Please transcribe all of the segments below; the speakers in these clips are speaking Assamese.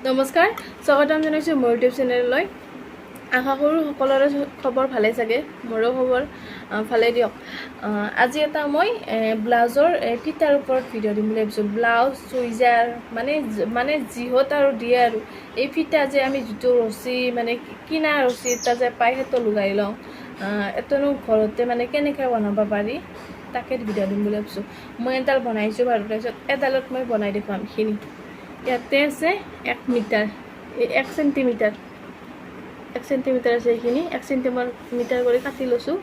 নমস্কাৰ স্বাগতম জনাইছোঁ মোৰ ইউটিউব চেনেললৈ আশা কৰোঁ সকলোৰে খবৰ ভালে চাগে মোৰো খবৰ ভালে দিয়ক আজি এটা মই ব্লাউজৰ ফিটাৰ ওপৰত ভিডিঅ' দিম বুলি ভাবিছোঁ ব্লাউজ চুইজাৰ মানে যিহত আৰু দিয়ে আৰু এই ফিটা যে আমি যিটো ৰছী মানে কিনা ৰছী এটা যে পাই সেইটো লগাই লওঁ এটানো ঘৰতে মানে কেনেকৈ বনাব পাৰি তাকে ভিডিঅ' দিম বুলি ভাবিছোঁ মই এডাল বনাইছোঁ বাৰু তাৰপিছত এডালত মই বনাই দেখুৱাম এইখিনি ইয়াতে আছে 1 মিটাৰ 1 সেণ্টিমিটাৰ 1 সেণ্টিমিটাৰ আছে এইখিনি 1 সেণ্টিমিটাৰ কৰি কাটি লৈছোঁ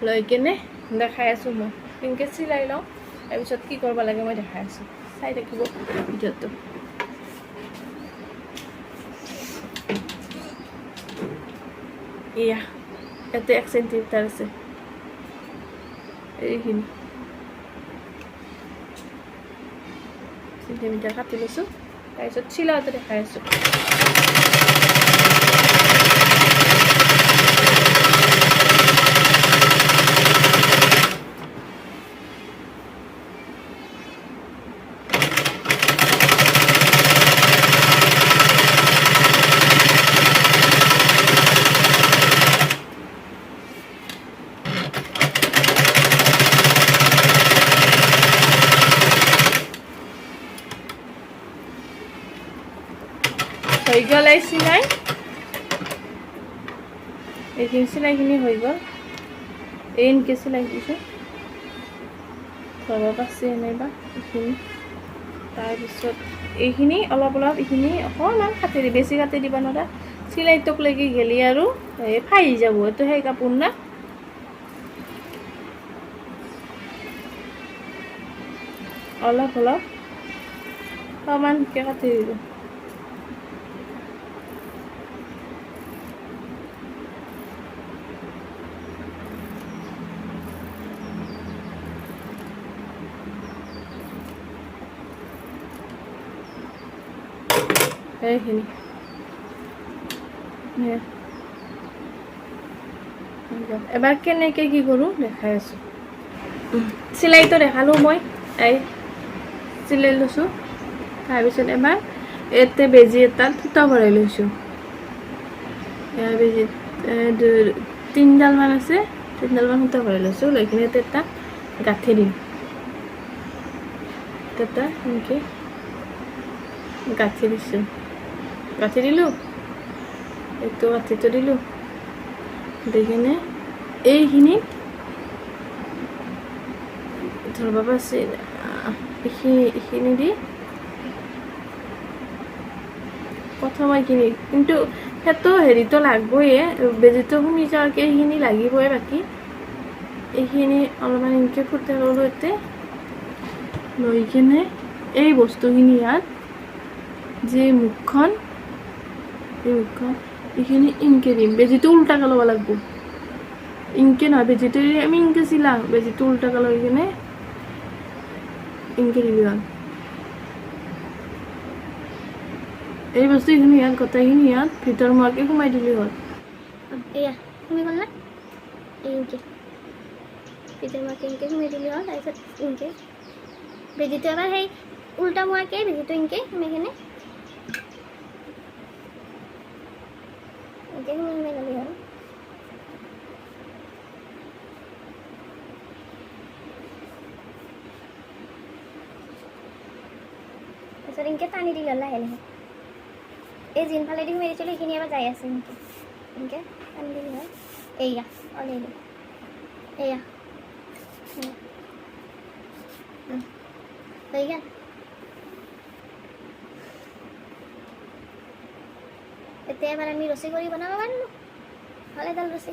লৈ কিনে দেখাই আছোঁ মই কেনেকৈ চিলাই লওঁ তাৰপিছত কি কৰিব লাগে মই দেখাই আছোঁ চাই থাকিব ভিডিঅ'টো এয়া ইয়াতে 1 সেণ্টিমিটাৰ আছে এইখিনি সেণ্টিমিটাৰ কাটি লৈছোঁ তাৰপিছত চিলাওঁতে দেখাই আছোঁ হৈ গ'ল এই চিলাই এইখিনি চিলাইখিনি হৈ গ'ল এনেকৈ চিলাই দিছোঁ ধৰক আছে এনেবা এইখিনি তাৰপিছত এইখিনি অলপ এইখিনি অকণমান কাটি দি বেছি কাটি দিব নোৱাৰা চিলাইটোক লাগি গেলি আৰু এই ফাহি যাব এইটো সেই কাপোৰ না অলপ সমানকৈ কাটি দিব এইখিনি এবাৰ কেনেকৈ কি কৰোঁ দেখাই আছোঁ চিলাইটো দেখালোঁ মই এই চিলাই লৈছোঁ তাৰপিছত এবাৰ ইয়াতে বেজি এটাত সূতা ভৰাই লৈছোঁ বেজি 3ডালমান আছে 3ডালমান সূতা ভৰাই লৈছোঁ লৈ কিনে এটা গাঁঠি দিম এটা এনেকৈ গাঁঠি দিছোঁ গাঁঠি দিলোঁ এইটো গাঁঠিটো দিলোঁ দি কিনে এইখিনি ধৰিব পাৰিছে এইখিনি দি প্ৰথম এইখিনি কিন্তু সেইটো হেৰিটো লাগবই বেজিটো সোমাই যোৱাকৈ এইখিনি লাগিবই বাকী এইখিনি অলপমান এনেকৈ ফুটাই ল'লোঁ ইয়াতে লৈ কিনে এই বস্তুখিনি ইয়াত যে মুখখন এই মুখখন এইখিনি ইনকে দিম বেজিটো উল্টাকৈ ল'ব লাগিব ইনকে নহয় বেজিটো আমি ইনকে চিলাওঁ বেজিটো উল্টাকৈ লৈ কিনে ইনকে দিবি হ'ল এই বস্তুখিনি ইয়াত গোটেইখিনি ইয়াত ভিতৰ মোৱাকৈ সোমাই দিলে হ'ল এয়া সোমাই গ'ল না ইনকে ভিতৰ মোৱাকৈ ইনকে সোমাই দিলে হ'ল তাৰপিছত ইনকে বেজিটো এবাৰ সেই উল্টা মোৱাকৈ বেজিটো ইনকে সোমাই কিনে ইনকে সোমাই গ'লে হ'ল তাৰপিছত ইনকে টানি দিলে লাহে লাহে এই যোনফালেদি সোমাই দিছিলোঁ সেইখিনি এবাৰ যাই আছে ইনকে টানি দিলে হ'ল এয়া অলৰেডি এয়া হৈ গ'ল এতিয়া এবাৰ আমি ৰছী কৰি বনাব পাৰিলোঁ হ'ল এডাল ৰছী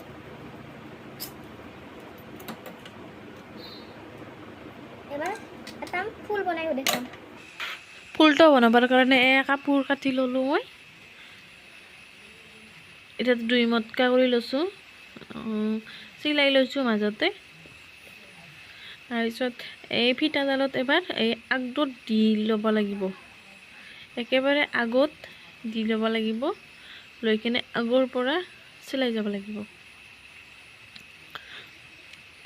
এবাৰ এটা ফুল বনাইও দেখুৱাম ফুলটো বনাবৰ কাৰণে কাপোৰ কাটি ল'লোঁ মই এতিয়া 2 মটকা কৰি লৈছোঁ চিলাই লৈছোঁ মাজতে তাৰপিছত এই ফিটাডালত এবাৰ এই আগত দি ল'ব লাগিব একেবাৰে আগত দি ল'ব লাগিব লৈ কিনে আগৰ পৰা চিলাই যাব লাগিব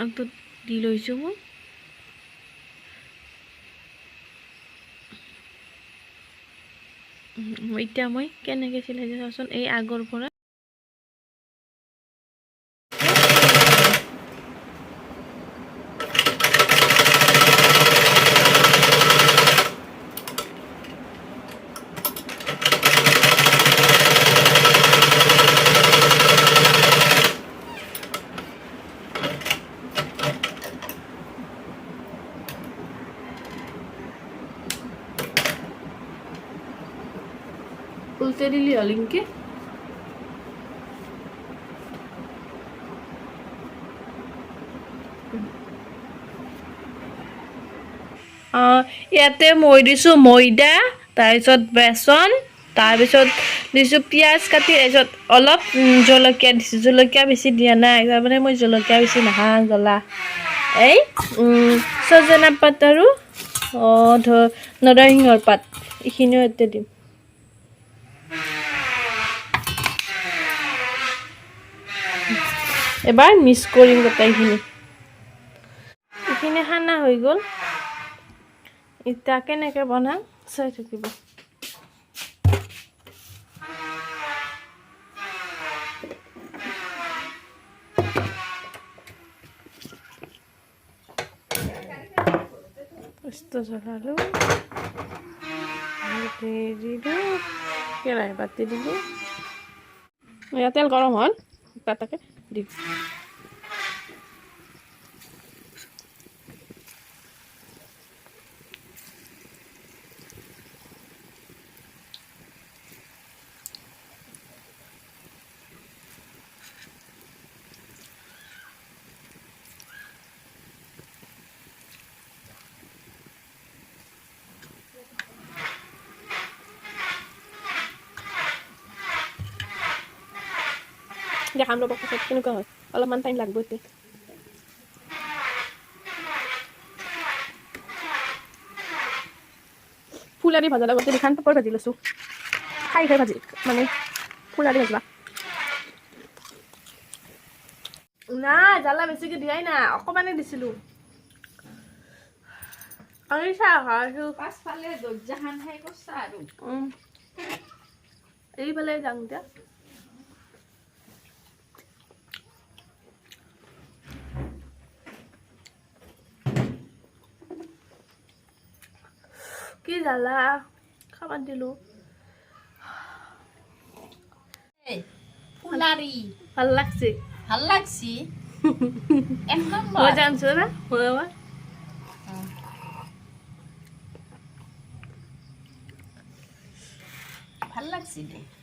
আগত দি লৈছোঁ মই এতিয়া মই কেনেকৈ চিলাইছোঁ চাওঁচোন এই আগৰ পৰা উল্টে দিলি হ'ল ইনকে ইয়াতে মই দিছোঁ ময়দা তাৰপিছত বেচন তাৰপিছত দিছোঁ পিঁয়াজ কাটি তাৰপিছত অলপ জলকীয়া দিছোঁ জলকীয়া বেছি দিয়া নাই তাৰমানে মই জলকীয়া বেছি নাখাওঁ জ্বলা এই ছজনা পাত আৰু নৰসিংহৰ পাত এইখিনিও ইয়াতে দিম এবাৰ মিক্স কৰিম গোটেইখিনি এইখিনি খানা হৈ গ'ল এতিয়া কেনেকৈ বনাম চাই থাকিব Esto জ্বলালো দিলোঁ কেৰাহী পাতি দিলোঁ এয়া তেল গৰম হ'ল পাতাকে দিম দেখাম ৰ'ব পাছত কেনেকুৱা হয় অলপমান টাইম লাগব এতিয়া ফুলাৰি ভাজাৰ লগতে দুখান পাপৰ ভাজি লৈছোঁ খাই ভাজি মানে ফুলাৰি ভাজবা না জ্বালা বেছিকৈ দিয়াই না অকণমানে দিছিলোঁ আমি চাহ খাইছোঁ পাছফালে দৰ্জাখন সেই কৰছা আৰু এইফালে যাওঁ এতিয়া কি জ্বালা খাবাৰ দিলোঁ ফুলাৰি ভাল লাগছে ভাল লাগছি এক নম্বৰ মই জানছো না ভাল লাগছি দে